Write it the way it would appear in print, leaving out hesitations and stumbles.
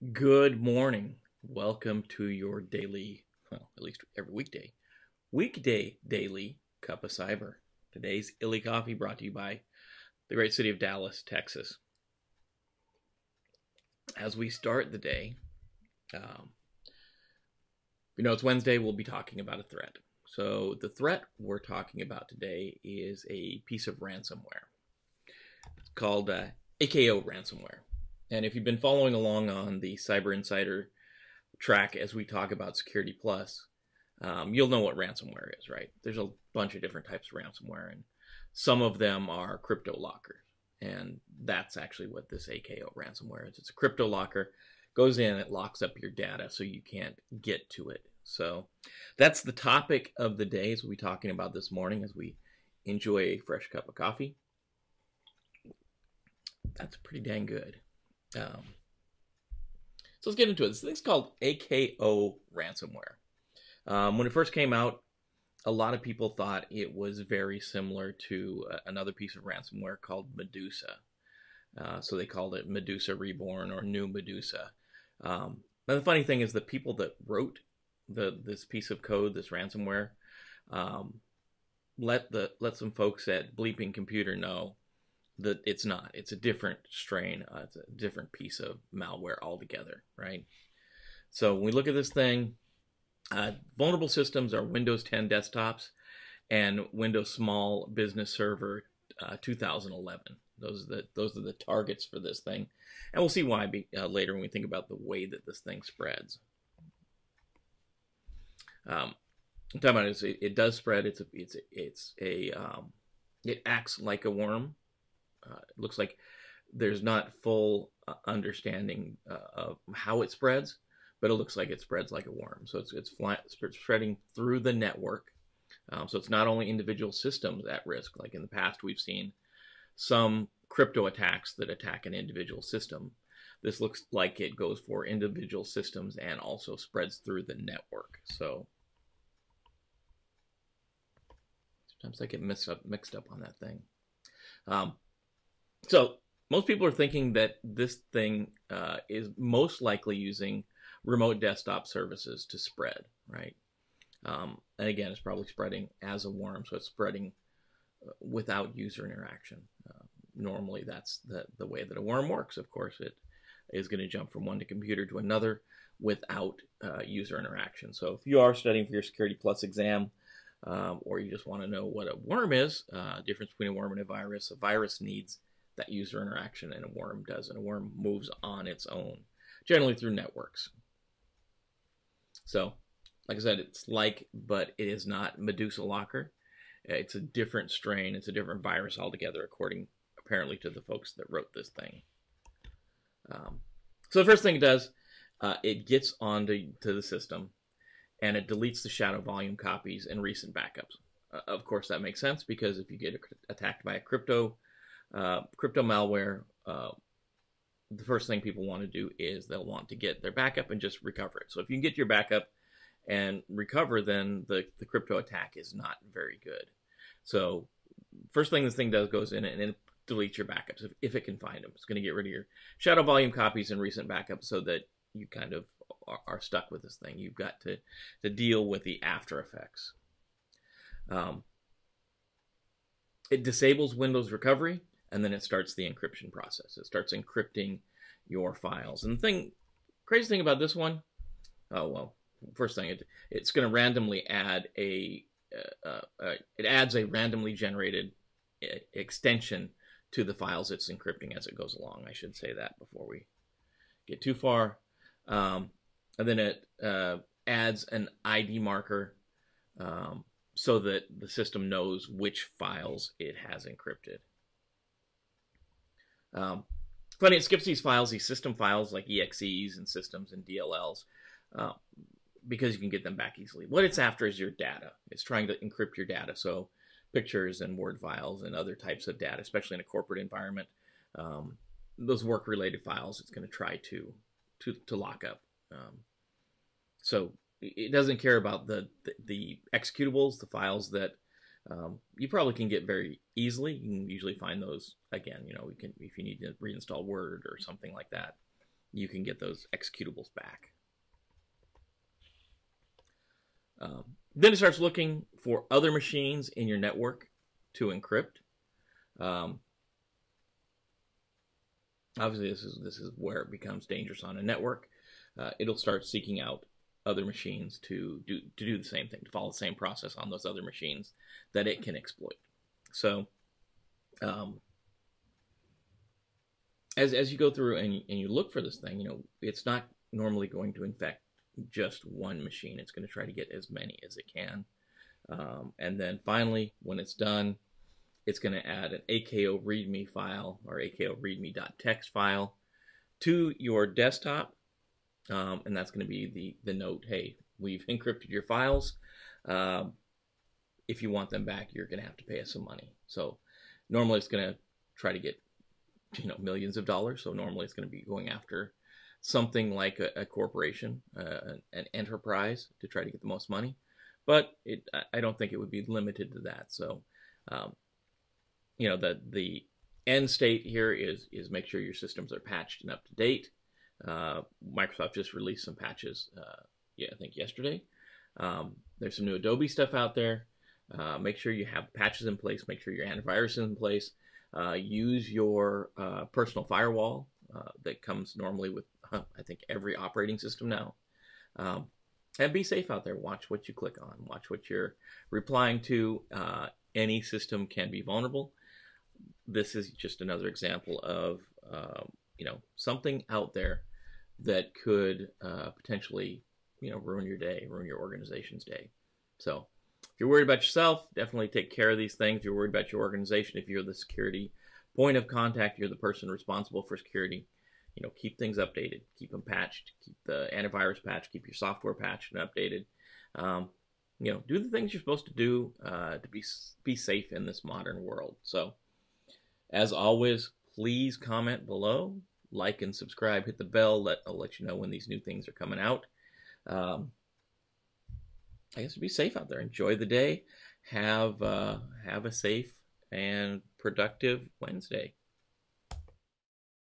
Good morning. Welcome to your daily, well, at least every weekday daily cup of cyber. Today's Illy Coffee brought to you by the great city of Dallas, Texas. As we start the day, um, it's Wednesday, we'll be talking about a threat. So, the threat we're talking about today is a piece of ransomware. It's called AKO Ransomware. And if you've been following along on the Cyber Insider track as we talk about Security Plus, you'll know what ransomware is, right? There's a bunch of different types of ransomware, and some of them are crypto lockers. And that's actually what this AKO ransomware is. It's a crypto locker, goes in, it locks up your data so you can't get to it. So that's the topic of the day as we'll be talking about this morning as we enjoy a fresh cup of coffee. That's pretty dang good. So let's get into it. This thing's called AKO Ransomware. When it first came out, a lot of people thought it was very similar to another piece of ransomware called Medusa. So they called it Medusa Reborn or New Medusa. Now the funny thing is the people that wrote this piece of code, this ransomware, let some folks at Bleeping Computer know that it's not. It's a different strain. It's a different piece of malware altogether, right? So when we look at this thing, vulnerable systems are Windows 10 desktops and Windows Small Business Server 2011. Those are the targets for this thing, and we'll see why later when we think about the way that this thing spreads. I'm talking about it does spread. It acts like a worm. It looks like there's not full understanding of how it spreads, but it looks like it spreads like a worm. So it's spreading through the network. So it's not only individual systems at risk. Like in the past, we've seen some crypto attacks that attack an individual system. This looks like it goes for individual systems and also spreads through the network. So sometimes I get mixed up on that thing. So most people are thinking that this thing is most likely using remote desktop services to spread, right? And again, it's probably spreading as a worm, so it's spreading without user interaction. Normally, that's the way that a worm works. Of course, it is going to jump from one computer to another without user interaction. So if you are studying for your Security Plus exam, or you just want to know what a worm is, difference between a worm and a virus needs that user interaction, and a worm doesn't. A worm moves on its own, generally through networks. So, like I said, but it is not Medusa Locker. It's a different strain. It's a different virus altogether, according apparently to the folks that wrote this thing. So the first thing it does, it gets onto the system, and it deletes the shadow volume copies and recent backups. Of course, that makes sense because if you get attacked by a crypto malware, the first thing people want to do is they'll want to get their backup and just recover it. So if you can get your backup and recover, then the crypto attack is not very good. So first thing this thing does goes in and it deletes your backups if it can find them. It's going to get rid of your shadow volume copies and recent backups so that you kind of are stuck with this thing. You've got to deal with the after effects. It disables Windows recovery, and then it starts the encryption process. It starts encrypting your files. And the crazy thing about this one, first thing, it's going to randomly add it adds a randomly generated extension to the files it's encrypting as it goes along. I should say that before we get too far. And then it adds an ID marker so that the system knows which files it has encrypted. Funny, it skips these files, these system files like EXEs and systems and DLLs, because you can get them back easily. What it's after is your data. It's trying to encrypt your data, so pictures and Word files and other types of data, especially in a corporate environment. Those work-related files, it's going to try to lock up. So it doesn't care about the executables, the files that you probably can get very easily. You can usually find those again. If you need to reinstall Word or something like that. you can get those executables back. Then it starts looking for other machines in your network to encrypt. Obviously, this is where it becomes dangerous on a network. It'll start seeking out other machines to do the same thing, to follow the same process on those other machines that it can exploit. So, as you go through and you look for this thing, it's not normally going to infect just one machine. It's going to try to get as many as it can. And then finally, when it's done, it's going to add an AKO README file or AKO README.txt file to your desktop. And that's going to be the note, hey, we've encrypted your files. If you want them back, you're going to have to pay us some money. So normally it's going to try to get millions of dollars. So normally it's going to be going after something like a corporation, an enterprise, to try to get the most money. But I don't think it would be limited to that. So, the end state here is make sure your systems are patched and up to date. Microsoft just released some patches, I think yesterday. There's some new Adobe stuff out there. Make sure you have patches in place. Make sure your antivirus is in place. Use your personal firewall that comes normally with, I think, every operating system now. And be safe out there. Watch what you click on. Watch what you're replying to. Any system can be vulnerable. This is just another example of something out there that could potentially ruin your day, ruin your organization's day. So if you're worried about yourself, definitely take care of these things. If you're worried about your organization, if you're the security point of contact, you're the person responsible for security, keep things updated, keep them patched, keep the antivirus patched, keep your software patched and updated. Do the things you're supposed to do to be safe in this modern world. So as always, please comment below, like and subscribe, hit the bell. I'll let you know when these new things are coming out. I guess be safe out there. Enjoy the day. Have a safe and productive Wednesday.